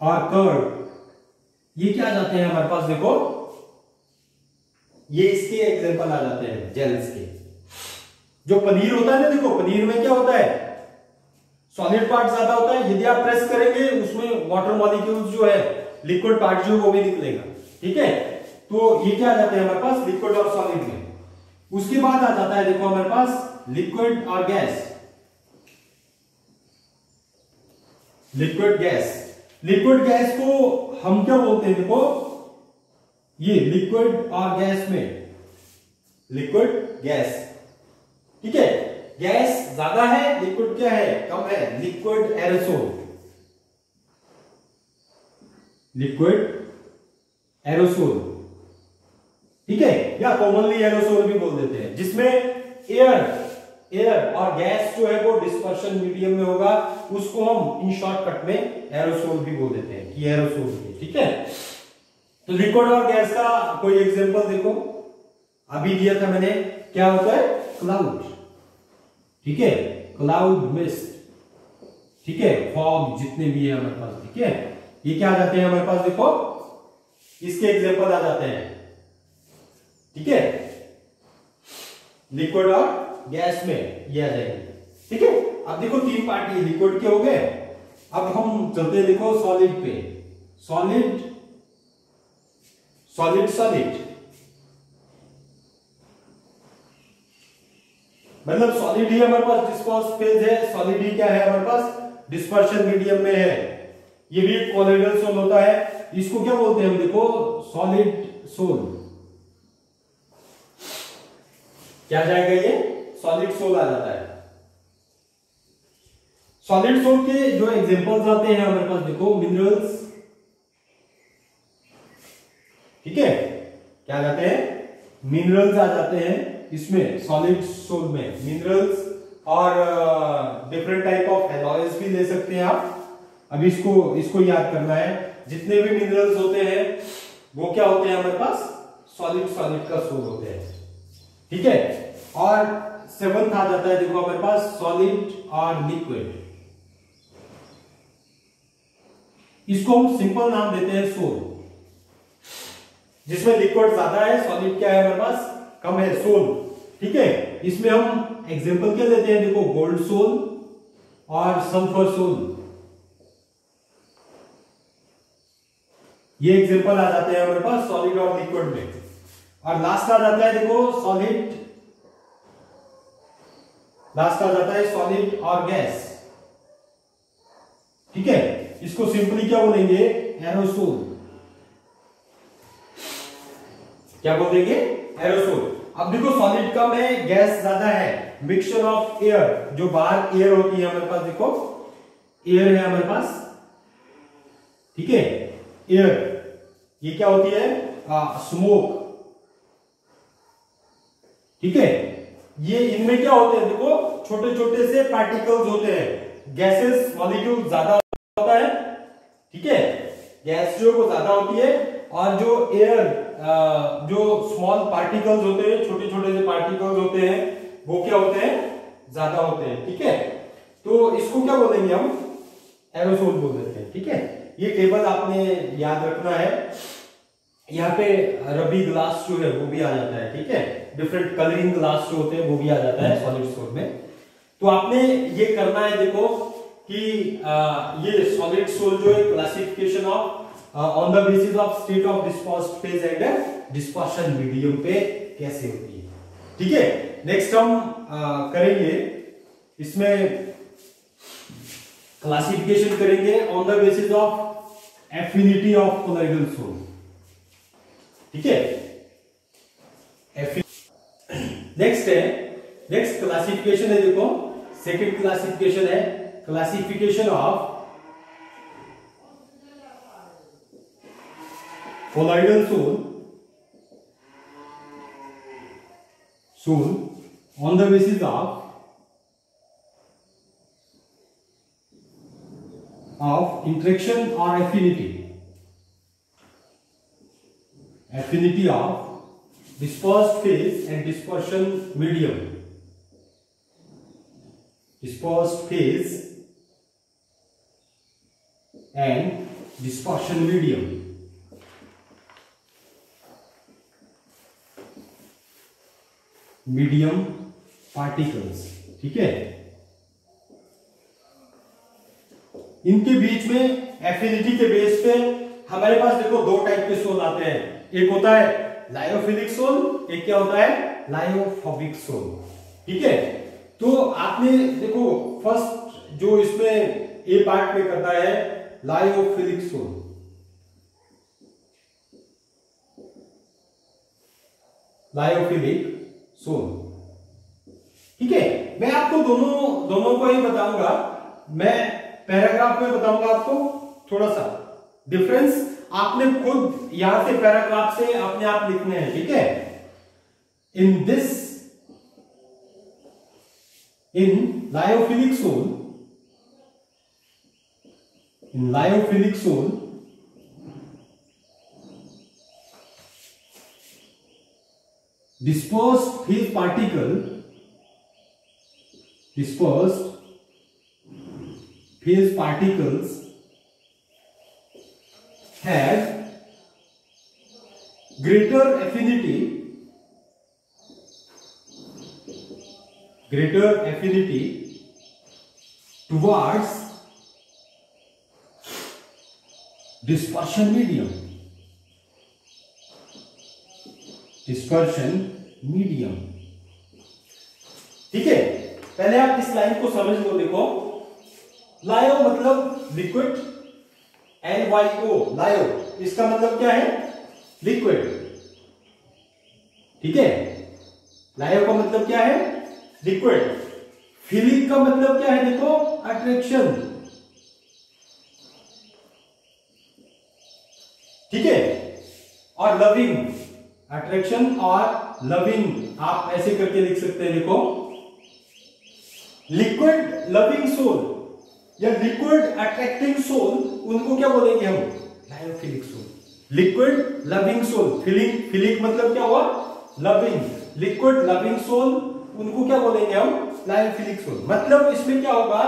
और कर्ड, ये क्या आ जाते हैं हमारे पास? देखो ये इसके एग्जांपल आ जाते हैं जेल्स के। जो पनीर होता है ना, देखो पनीर में क्या होता है? सॉलिड पार्ट ज्यादा होता है, यदि आप प्रेस करेंगे उसमें वाटर मॉलिक्यूल्स जो है, लिक्विड पार्ट जो वो भी निकलेगा, ठीक है। तो ये क्या आ जाते हैं हमारे पास? लिक्विड और सॉलिड में। उसके बाद आ जाता है देखो हमारे पास लिक्विड और gas, liquid gas. Liquid gas को हम क्या बोलते हैं? देखो ये लिक्विड और गैस में लिक्विड गैस, ठीक है। गैस ज्यादा है, लिक्विड क्या है, कम है, लिक्विड एरोसोल, लिक्विड एरोसोल, ठीक है, या कॉमनली एरोसोल भी बोल देते हैं, जिसमें एयर और गैस जो है वो डिस्पर्शन मीडियम में होगा, उसको हम इन शॉर्टकट में एरोसोल भी बोल देते हैं कि एरोसोल भी, ठीक है। तो लिक्विड और गैस का कोई एग्जांपल देखो, अभी दिया था मैंने, क्या होता है, क्लाउड, ठीक है, क्लाउड मिस्ट, ठीक है, फॉग जितने भी है हमारे पास, ठीक है, ये क्या आ जाते हैं हमारे पास, देखो इसके एग्जांपल आ जाते हैं, ठीक है, लिक्विड और गैस में ये आ जाएंगे, ठीक है। अब देखो तीन पार्ट ये लिक्विड के हो गए, अब हम चलते हैं देखो सॉलिड पे, सॉलिड सॉलिड सॉलिड, मतलब सॉलिड ही हमारे पास डिस्पर्स फेज है, सॉलिड ही क्या है हमारे पास, डिस्पर्शन मीडियम में है, ये भी एक कोलोइडल सोल होता है, इसको क्या बोलते हैं हम, देखो सॉलिड सोल, क्या जाएगा ये, सॉलिड सोल आ जाता है। सॉलिड सोल के जो एग्जांपल्स आते हैं हमारे पास, देखो मिनरल्स, ठीक है, क्या आ जाते हैं, मिनरल्स आ जाते हैं इसमें, सॉलिड सोल में मिनरल्स, और डिफरेंट टाइप ऑफ एलॉयज भी ले सकते हैं आप। अब इसको याद करना है, जितने भी मिनरल्स होते हैं वो क्या होते हैं हमारे पास, सॉलिड का सोल होते हैं, ठीक है। और सेवंथ आ जाता है देखो हमारे पास सॉलिड और लिक्विड, इसको हम सिंपल नाम देते हैं सोल, जिसमें लिक्विड ज्यादा है, सॉलिड क्या है हमारे पास, कम है, सोल, ठीक है। इसमें हम एग्जांपल क्या देते हैं, देखो गोल्ड सोल और सल्फर सोल, ये एग्जांपल आ जाते हैं हमारे पास सॉलिड और लिक्विड में। और लास्ट आ जाता है देखो सॉलिड, लास्ट आ जाता है सॉलिड और गैस, ठीक है, इसको सिंपली क्या बोलेंगे, एरोसोल, क्या बोलेंगे, एरोसोल। अब देखो सॉलिड कम है, गैस ज्यादा है, मिक्सचर ऑफ एयर, जो बाहर एयर होती है हमारे पास, देखो एयर है हमारे पास, ठीक है, एयर, ये क्या होती है, स्मोक, ठीक है, ये इनमें क्या होते हैं, देखो छोटे छोटे से पार्टिकल्स होते हैं, गैसेस मॉलिक्यूल ज्यादा होता है, ठीक है, गैस जो वो ज्यादा होती है, और जो एयर जो स्मॉल पार्टिकल्स होते हैं, छोटे छोटे से पार्टिकल्स होते हैं, वो क्या होते हैं, ज्यादा होते हैं, ठीक है। तो इसको क्या बोलेंगे हम, एरोसोल बोल देते हैं, ठीक है। ये टेबल आपने याद रखना है, यहाँ पे रबी ग्लास जो है वो भी आ जाता है, ठीक है, डिफरेंट कलरिंग ग्लास जो होते हैं वो भी आ जाता है सॉलिड सोल में। तो आपने ये करना है देखो कि ये सॉलिड सोल जो है classification of on the basis of state of dispersed phase and dispersion medium पे कैसे होती है, ठीक है। नेक्स्ट हम करेंगे इसमें क्लासिफिकेशन करेंगे on the basis of affinity of colloidal sol, ठीक है। नेक्स्ट क्लासिफिकेशन है देखो, सेकंड क्लासिफिकेशन है classification of colloidal sol on the basis of interaction or affinity of dispersed phase and dispersion medium, dispersed phase and dispersion medium, medium particles, ठीक है। इनके बीच में affinity के बेस पे हमारे पास देखो दो टाइप के सोल आते हैं, एक होता है लायोफिलिक सोल, एक क्या होता है, लायोफोबिक सोल, ठीक है। तो आपने देखो फर्स्ट जो इसमें ए पार्ट में करता है लायोफिलिक सोल, लायोफिलिक सोल, ठीक है, मैं आपको दोनों को ही बताऊंगा, मैं पैराग्राफ में बताऊंगा आपको थोड़ा सा डिफरेंस, आपने खुद यहां से पैराग्राफ से अपने आप लिखने हैं, ठीक है। in lyophilic soul dispersed phase particles had greater affinity towards dispersion medium, ठीक है। पहले आप इस लाइन को समझ लो, देखो लायो मतलब लिक्विड, LYO लायो, इसका मतलब क्या है, लिक्विड, ठीक है। लायो का मतलब क्या है, लिक्विड। फिलिक का मतलब क्या है, देखो अट्रैक्शन, ठीक है। और लविंग, अट्रैक्शन और लविंग आप ऐसे करके लिख सकते हैं, देखो लिक्विड लविंग सोल या लिक्विड अट्रैक्टिंग सोल, उनको क्या बोलेंगे हम, lyophilic sol. Liquid loving sol, philic मतलब क्या हुआ, लविंग, लिक्विड लविंग सोल, उनको क्या बोलेंगे हम, लायोफिलिक सोल। मतलब इसमें क्या होगा,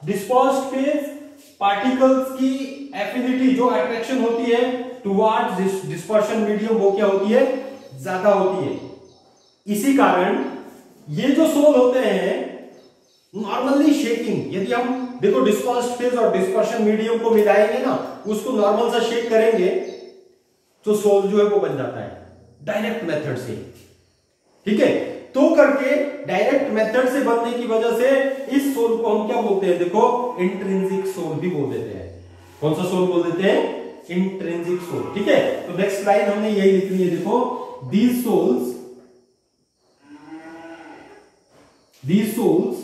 डिस्पर्स्ड फेज पार्टिकल्स की एफिनिटी, जो अट्रैक्शन होती है टुवर्ड्स डिस्पर्शन मीडियम, वो क्या होती है, ज्यादा होती है। इसी कारण ये जो सोल होते हैं नॉर्मली शेकिंग, यदि हम देखो डिस्पर्स्ड फेज और डिस्पर्शन मीडियम को मिलाएंगे ना, उसको नॉर्मल सा शेक करेंगे तो सोल जो है वो बन जाता है डायरेक्ट मेथड से, ठीक है। तो करके डायरेक्ट मेथड से बनने की वजह से इस सोल को हम क्या बोलते हैं, देखो इंट्रिंसिक सोल भी बोल देते हैं। कौन सा सोल बोल देते हैं, इंट्रिंसिक सोल, ठीक है। तो नेक्स्ट लाइन हमने यही लिखनी है, देखो these souls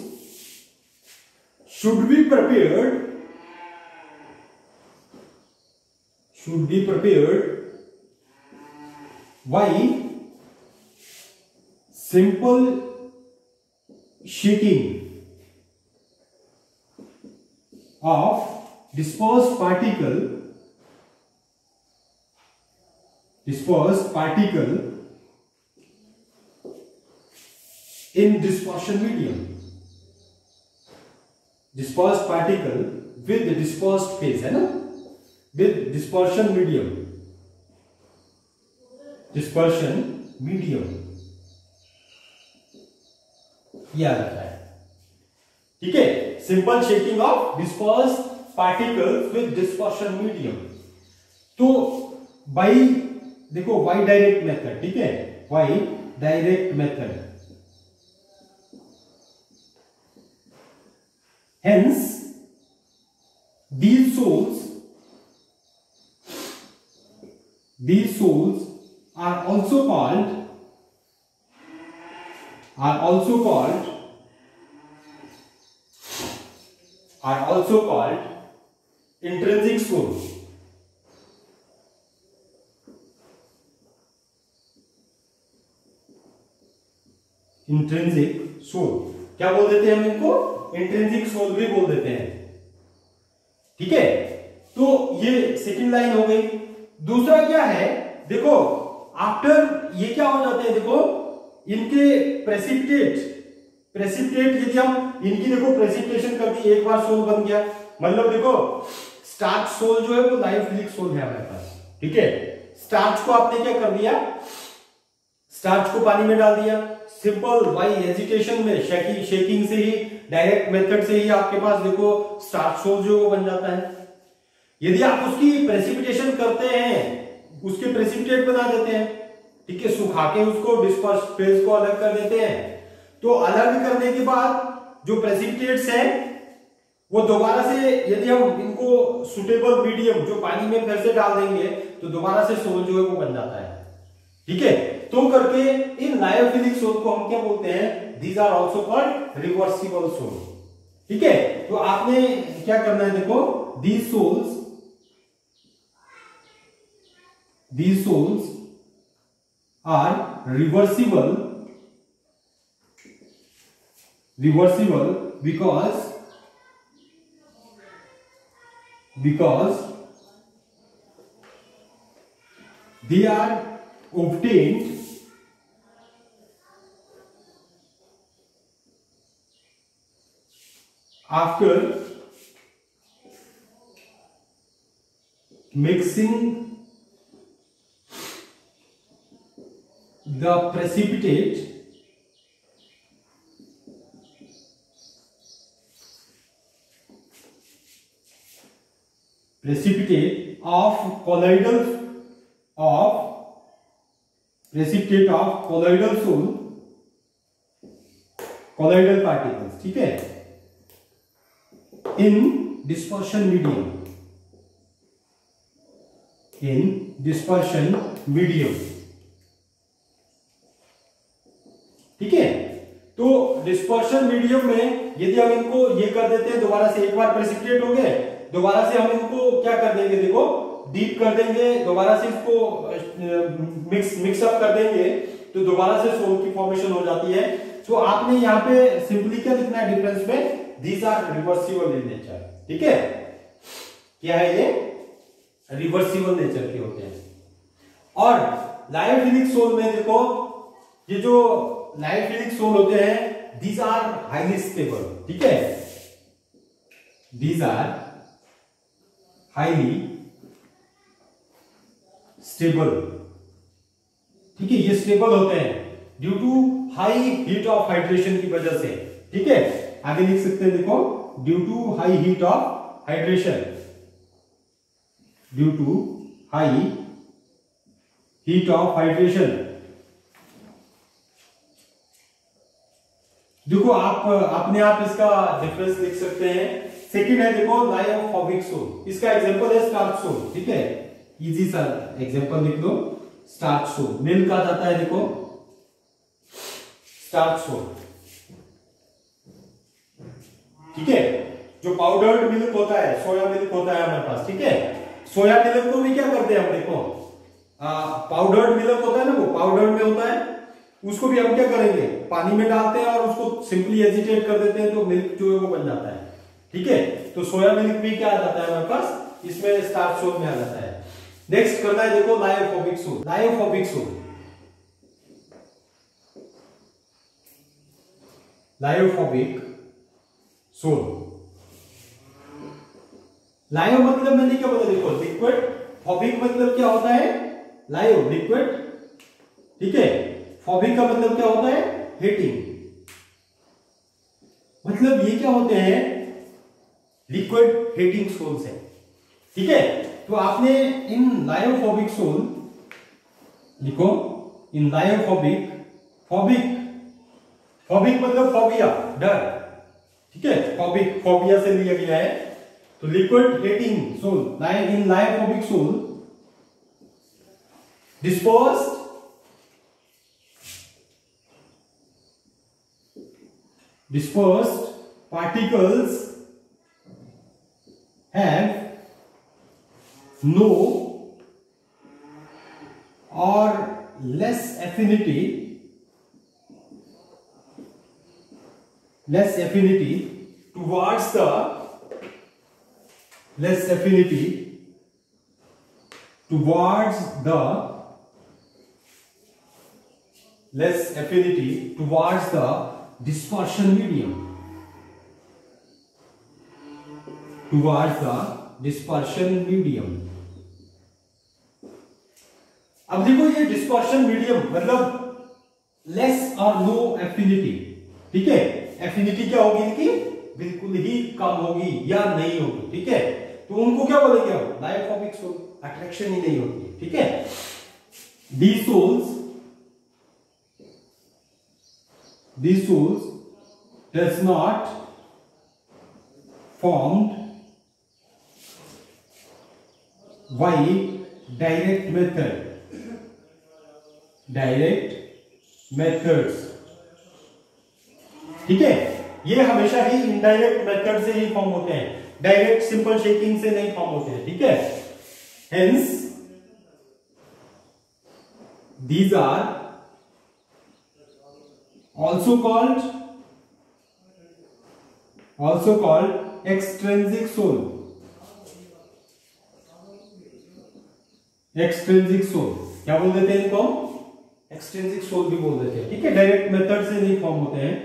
should be prepared by simple shaking of dispersed particle in dispersion medium, dispersed particle with the dispersed phase, है ना, with dispersion medium, यह रहता है, ठीक है। Simple shaking of dispersed particles with dispersion medium. तो by, देखो by direct method, ठीक है, by direct method, hence these souls are also called intrinsic souls, intrinsic sol क्या बोल देते हैं हम इनको, इंट्रिंसिक सोल भी बोल देते हैं, ठीक है। तो ये सेकंड लाइन हो गई। दूसरा क्या है, देखो आफ्टर ये क्या हो जाते हैं, देखो इनके प्रेसिपिटेट यदि हम इनकी देखो प्रेसिपिटेशन कर दी, एक बार सोल बन गया, मतलब देखो स्टार्च सोल जो है वो लायोफिलिक सोल है हमारे पास, ठीक है। स्टार्च को आपने क्या कर दिया, स्टार्च को पानी में डाल दिया, सिंपल वाई एजिटेशन में शेकिंग से ही, डायरेक्ट मेथड से ही आपके पास देखो स्टार्च सोल जो वो बन जाता है। यदि आप उसकी प्रेसिपिटेशन करते हैं, उसके प्रेसिपिटेट बना देते हैं, ठीक है, सुखा के उसको डिस्पर्स फेज को अलग कर देते हैं, तो अलग करने के बाद जो प्रेसिपिटेट्स हैं वो दोबारा से यदि हम इनको सुटेबल मीडियम जो पानी में फिर से डाल देंगे तो दोबारा से सोल जो है वो बन जाता है, ठीक है, तो करके इन लायोफिलिक सोल को हम क्या बोलते हैं, these are also called reversible sol. ठीक है, तो आपने क्या करना है, देखो these sols are reversible because they are obtained after mixing the precipitate of colloidal particles, ठीक है, in dispersion medium, ठीक है। तो डिस्पर्शन मीडियम में यदि हम इनको ये कर देते हैं, दोबारा से एक बार प्रेसिपिटेट हो गए, दोबारा से हम इनको क्या कर देंगे, देखो डीप कर देंगे, दोबारा से इसको मिक्सअप कर देंगे, तो दोबारा से सोल की फॉर्मेशन हो जाती है। तो आपने यहाँ पे सिंपली क्या लिखना है डिफरेंस में, these are reversible in nature. ठीक है, क्या है ये, रिवर्सिबल नेचर के होते हैं। और लायोफिलिक सोल में देखो, ये जो लायोफिलिक सोल होते हैं, दीज आर हाईली स्टेबल। ठीक है, दीज आर हाईली स्टेबल। ठीक है, ये स्टेबल होते हैं due to high heat of hydration की वजह से। ठीक है, आगे लिख सकते हैं, देखो due to high heat of hydration, due to high heat of hydration. देखो आप अपने आप इसका डिफरेंस लिख सकते हैं। सेकंड है देखो लायोफोबिक सोल, इसका एग्जांपल है स्टार्च सोल। ठीक है, इजी सा एग्जांपल लिख लो, स्टार्च सोल। मिल्क आ जाता है, देखो स्टार्च सोल। ठीक है, जो पाउडर्ड मिल्क होता है, सोया मिल्क होता है हमारे पास। ठीक है, सोया मिल्क को भी क्या करते हैं हम, देखो पाउडर्ड मिल्क होता है ना, वो पाउडर्ड में होता है, उसको भी हम क्या करेंगे, पानी में डालते हैं और उसको सिंपली एजिटेट कर देते हैं, तो मिल्क जो है वो बन जाता है। ठीक है, तो सोया मिल्क भी क्या आ जाता है हमारे पास, इसमें स्टार्च सोल में आ जाता है। नेक्स्ट करना है देखो lyophobic sol. Lyophobic sol, lyophobic sol, लायो मतलब मैंने क्या बोला, देखो लिक्विड, फोबिक मतलब क्या होता है, लायो लिक्विड। ठीक है, फोबिक का मतलब क्या होता है, हीटिंग। मतलब ये क्या होते हैं, लिक्विड हीटिंग सोल्स है। ठीक है, तो आपने इन लायोफोबिक सोल लिखो, इन लायोफोबिक, फोबिक, फोबिक मतलब फोबिया, डर। ठीक है, फोबिक फोबिया से लिया गया है, तो liquid heating sol, in lyophobic sol dispersed particles have no or less affinity towards the dispersion medium, अब देखो ये डिस्पर्शन मीडियम मतलब लेस और नो एफिनिटी। ठीक है, एफिनिटी क्या होगी इनकी, बिल्कुल ही कम होगी या नहीं होगी। ठीक है, तो उनको क्या बोलेंगे हम, लायोफोबिक सोल, अट्रैक्शन ही नहीं होती। ठीक है, these souls does not formed by direct method, direct methods, ठीक है। ये हमेशा ही इनडायरेक्ट मेथड से ही फॉर्म होते हैं, डायरेक्ट सिंपल शेकिंग से नहीं फॉर्म होते हैं, ठीक है। Hence these are also called extrinsic soul, extrinsic sol क्या बोल देते हैं इनको, एक्सट्रिंसिक सोल भी बोल देते हैं, ठीक है। डायरेक्ट मेथड से नहीं फॉर्म होते हैं।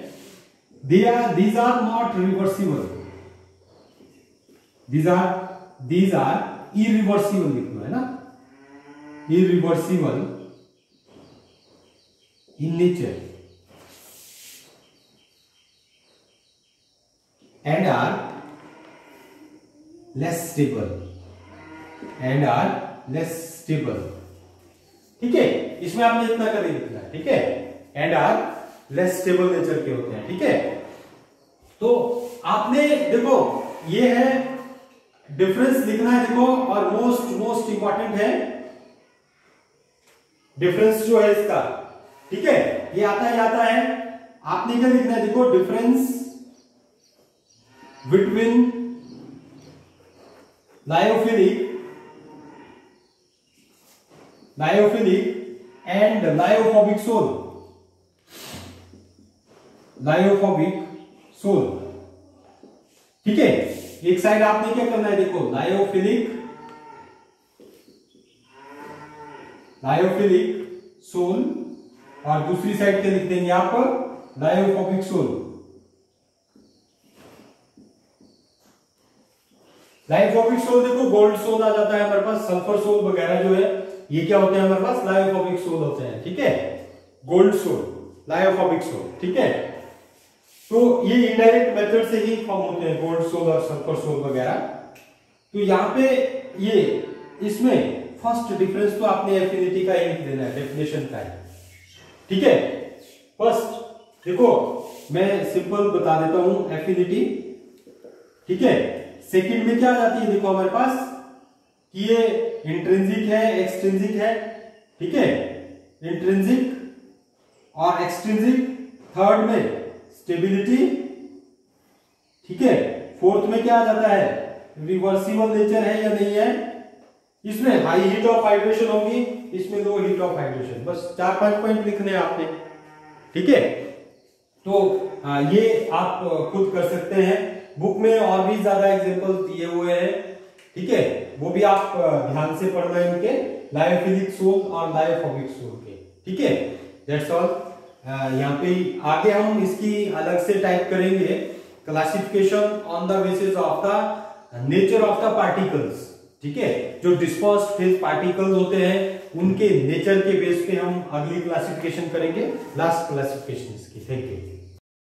these are not reversible, these are irreversible लिखना है ना, irreversible in nature and are less stable, ठीक है। इसमें आपने इतना कर लिखना है, ठीक है। And are less stable nature के होते हैं, ठीक है। तो आपने देखो ये है डिफरेंस लिखना है, देखो, और मोस्ट इंपॉर्टेंट है डिफरेंस जो है इसका, ठीक है। ये आता है आपने क्या लिखना है, देखो, difference between lyophilic and lyophobic sol, ठीक है। एक साइड आपने क्या करना है, देखो, लायोफिलिक सोल, और दूसरी साइड क्या लिख देंगे आप, लायोफोबिक सोल। लायोफोबिक सोल देखो, गोल्ड सोल आ जाता है हमारे पास, सल्फर सोल वगैरह जो है ये क्या होते हैं हमारे पास, लायोफोबिक सोल होते हैं, ठीक है। गोल्ड सोल, लायोफोबिक सोल, ठीक है। तो ये इनडायरेक्ट मेथड से ही फॉर्म होते हैं, गोल्ड सोल और सल्फर सोल वगैरह। तो यहाँ पे ये इसमें फर्स्ट डिफरेंस तो आपने एफिनिटी का ही लिख देना है, डेफिनेशन का है, ठीक है। फर्स्ट देखो मैं सिंपल बता देता हूं एफिनिटी, ठीक है। सेकंड में क्या आ जाती है, देखो हमारे पास कि ये इंट्रिंसिक है, एक्सट्रिंसिक है, ठीक है, इंट्रिंसिक और एक्सट्रिंसिक। थर्ड में स्टेबिलिटी, ठीक है। फोर्थ में क्या आ जाता है, रिवर्सिबल नेचर है या नहीं है। इसमें हाई हीट ऑफ हाइड्रेशन होगी, इसमें लो हीट ऑफ हाइड्रेशन, बस 4-5 पॉइंट लिखने हैं आपने, ठीक है। तो ये आप खुद कर सकते हैं, बुक में और भी ज्यादा एग्जांपल दिए हुए हैं, ठीक है, वो भी आप ध्यान से पढ़ना है इनके, लायोफिलिक सोल और लायोफोबिक सोल के, ठीक है। That's all. यहाँ पे आगे हम इसकी अलग से टाइप करेंगे, classification on the basis of the nature of the particles, ठीक है। जो डिस्पर्स्ड फेज पार्टिकल्स होते हैं उनके नेचर के बेस पे हम अगली क्लासिफिकेशन करेंगे, लास्ट क्लासिफिकेशन इसकी। Thank you.